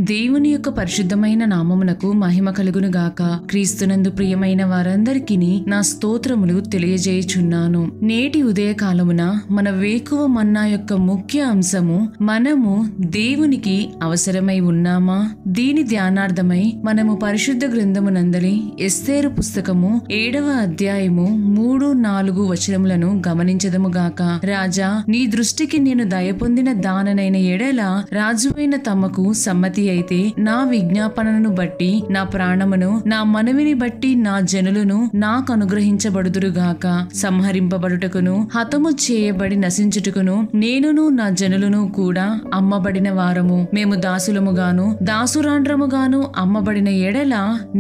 దేవుని యొక్క పరిశుద్ధమైన నామమునకు మహిమ కలుగును గాక. క్రీస్తునందు ప్రియమైన వారందరికీ నా స్తోత్రములు తెలియజేయుచున్నాను. నేటి ఉదయకాలమున మన వేకువ మన్నా యొక్క ముఖ్య అంశము, మనము దేవునికి అవసరమై ఉన్నామా? దీని ధ్యానార్థమై మనము పరిశుద్ధ గ్రంథమునందలి ఎస్తేరు పుస్తకము 7వ అధ్యాయము 3-4 వచనములను గమనించదము గాక. రాజా, నీ దృష్టికి నేను దయపొందిన దాననైన ఎడల రాజువైన తమకు సమ్మతి అయితే నా విజ్ఞాపనను బట్టి నా ప్రాణమును, నా మనవిని బట్టి నా జనులను నాకు అనుగ్రహించబడుదురుగాక. సంహరింపబడుటకును హతము చేయబడి నశించుటకును నేనును నా జనులను కూడా అమ్మబడిన వారము. మేము దాసులముగాను దాసురాండ్రముగాను అమ్మబడిన ఎడల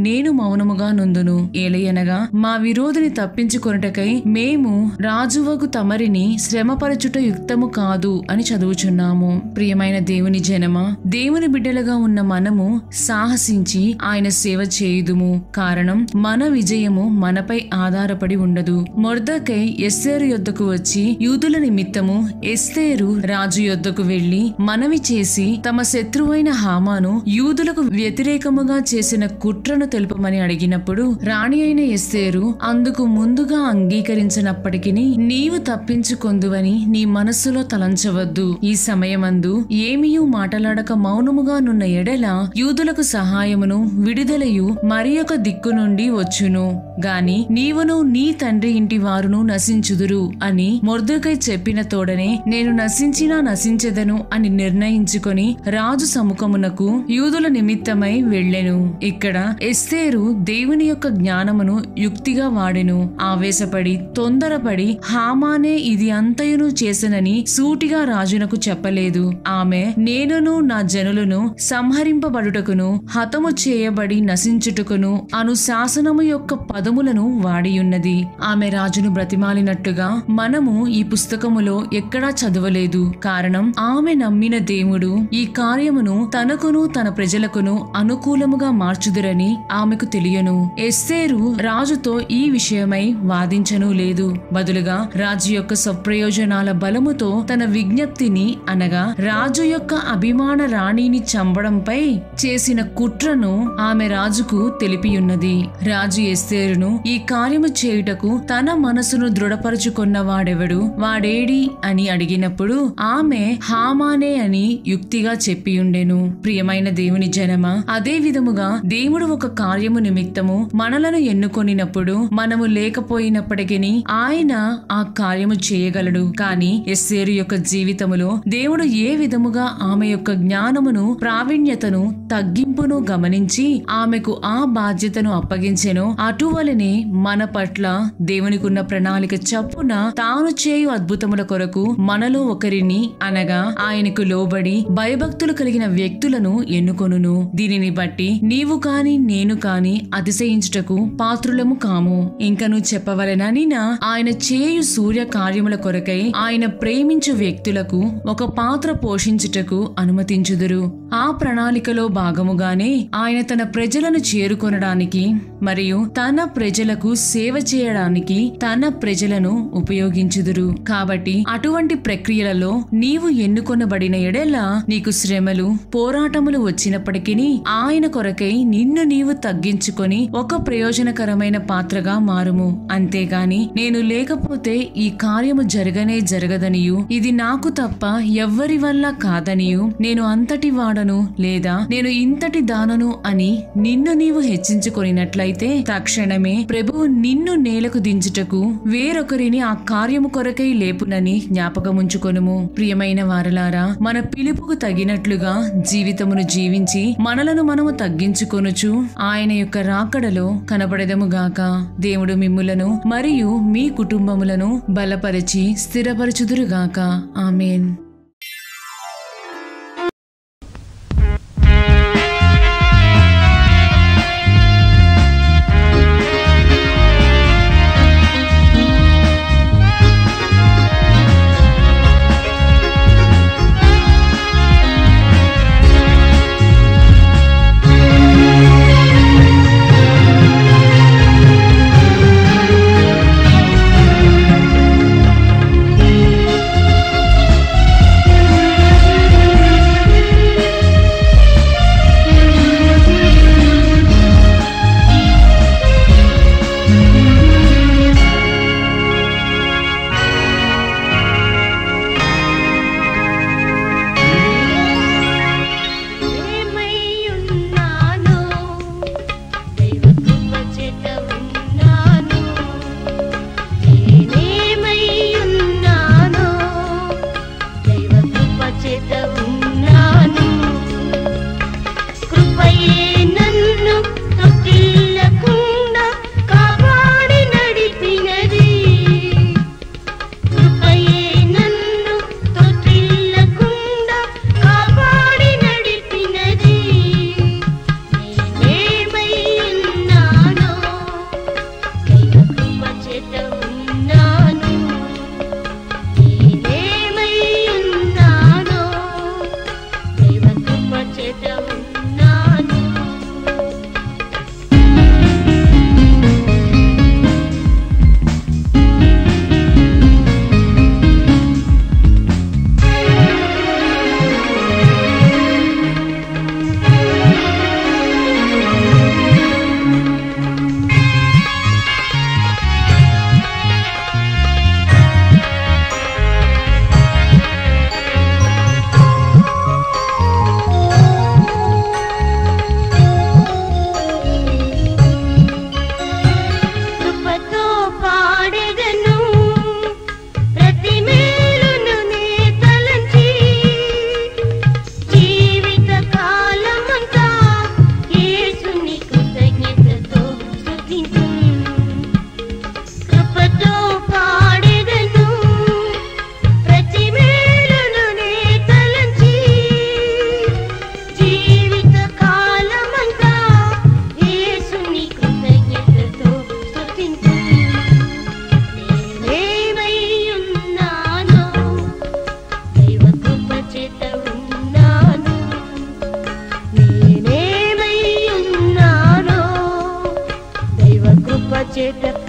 నేను మౌనముగా నుందును. ఏలయనగా మా విరోధిని తప్పించుకొనుటకై మేము రాజువగు తమరిని శ్రమపరచుట యుక్తము కాదు అని చదువుచున్నాము. ప్రియమైన దేవుని జనమా, దేవుని బిడ్డలుగా ఉన్న మనము సాహసించి ఆయన సేవ చేయుదుము. కారణం, మన విజయము మనపై ఆధారపడి ఉండదు. మొర్దెకై ఎస్తేరు యొద్దకు వచ్చి యూదుల నిమిత్తము ఎస్తేరు రాజు యొద్దకు వెళ్లి మనవి చేసి తమ శత్రువైన హామాను యూదులకు వ్యతిరేకముగా చేసిన కుట్రను తెలుపమని అడిగినప్పుడు రాణి అయిన ఎస్తేరు అందుకు ముందుగా అంగీకరించినప్పటికీ నీవు తప్పించుకొందువని నీ మనస్సులో తలంచవద్దు. ఈ సమయమందు ఏమీయూ మాటలాడక మౌనముగా నున్న ఎడల యూదులకు సహాయమును విడుదలయు మరి ఒక దిక్కు నుండి వచ్చును గాని నీవును నీ తండ్రి ఇంటి వారును నశించుదురు అని మొర్దెకై చెప్పిన తోడనే నేను నశించినా నశించెదను అని నిర్ణయించుకొని రాజు సముఖమునకు యూదుల నిమిత్తమై వెళ్ళెను. ఇక్కడ ఎస్తేరు దేవుని యొక్క జ్ఞానమును యుక్తిగా వాడెను. ఆవేశపడి తొందరపడి హామానే ఇది అంతయును చేసెనని సూటిగా రాజునకు చెప్పలేదు. ఆమె నేనును నా జనులను సంహరింపబడుటకును హతము చేయబడి నశించుటకును అను శాసనము యొక్క పదములను వాడియున్నది. ఆమె రాజును బ్రతిమాలినట్టుగా మనము ఈ పుస్తకములో ఎక్కడా చదవలేదు. కారణం, ఆమె నమ్మిన దేవుడు ఈ కార్యమును తనకును తన ప్రజలకును అనుకూలముగా మార్చుదురని ఆమెకు తెలియను. ఎస్తేరు రాజుతో ఈ విషయమై వాదించను లేదు. బదులుగా రాజు యొక్క స్వప్రయోజనాల బలముతో తన విజ్ఞప్తిని అనగా రాజు యొక్క అభిమాన రాణిని చంపడంపై చేసిన కుట్రను ఆమె రాజుకు తెలిపియున్నది. రాజు ఎస్తేరును ఈ కార్యము చేయుటకు తన మనసును దృఢపరుచుకున్న వాడెవడు, వాడేడి అని అడిగినప్పుడు ఆమె హామానే అని యుక్తిగా చెప్పియుండెను. ప్రియమైన దేవుని జనమా, అదే విధముగా దేవుడు ఒక కార్యము నిమిత్తము మనలను ఎన్నుకొనినప్పుడు మనము లేకపోయినప్పటికీ ఆయన ఆ కార్యము చేయగలడు. కాని ఎస్తేరు యొక్క జీవితములో దేవుడు ఏ విధముగా ఆమె యొక్క జ్ఞానమును, ప్రావీణ్యతను, తగ్గింపును గమనించి ఆమెకు ఆ బాధ్యతను అప్పగించెను, అటువలనే మన పట్ల దేవునికున్న ప్రణాళిక చప్పున తాను చేయు అద్భుతముల కొరకు మనలో ఒకరిని అనగా ఆయనకు లోబడి భయభక్తులు కలిగిన వ్యక్తులను ఎన్నుకొనును. దీనిని బట్టి నీవు కాని నేను కాని అతిశయించుటకు పాత్రులము కాము. ఇంకను చెప్పవలెననినా ఆయన చేయు సూర్య కార్యముల కొరకై ఆయన ప్రేమించు వ్యక్తులకు ఒక పాత్ర పోషించుటకు అనుమతించుదురు. ఆ ప్రణాళికలో భాగముగానే ఆయన తన ప్రజలను చేరుకొనడానికి మరియు తన ప్రజలకు సేవ చేయడానికి తన ప్రజలను ఉపయోగించుదురు. కాబట్టి అటువంటి ప్రక్రియలలో నీవు ఎన్నుకొనబడిన ఎడల నీకు శ్రమలు, పోరాటములు వచ్చినప్పటికీ ఆయన కొరకై నిన్ను నీవు తగ్గించుకొని ఒక ప్రయోజనకరమైన పాత్రగా మారుము. అంతేగాని నేను లేకపోతే ఈ కార్యము జరగదనియు, ఇది నాకు తప్ప ఎవ్వరి వల్ల కాదనియు, నేను అంతటి వాడను లేదా నేను ఇంతటి దానను అని నిన్ను నీవు హెచ్చించుకొనినట్లయితే తక్షణమే ప్రభువు నిన్ను నేలకు దించుటకు వేరొకరిని ఆ కార్యము కొరకై లేపునని జ్ఞాపకముంచుకొనుము. ప్రియమైన వారలారా, మన పిలుపుకు తగినట్లుగా జీవితమును జీవించి మనలను మనము తగ్గించుకొనుచు ఆయన యొక్క రాకడలో కనబడెదముగాక. దేవుడు మిమ్ములను మరియు మీ కుటుంబములను బలపరిచి స్థిరపరచుదురుగాక. ఆమేన్.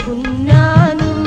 ఉన్నాను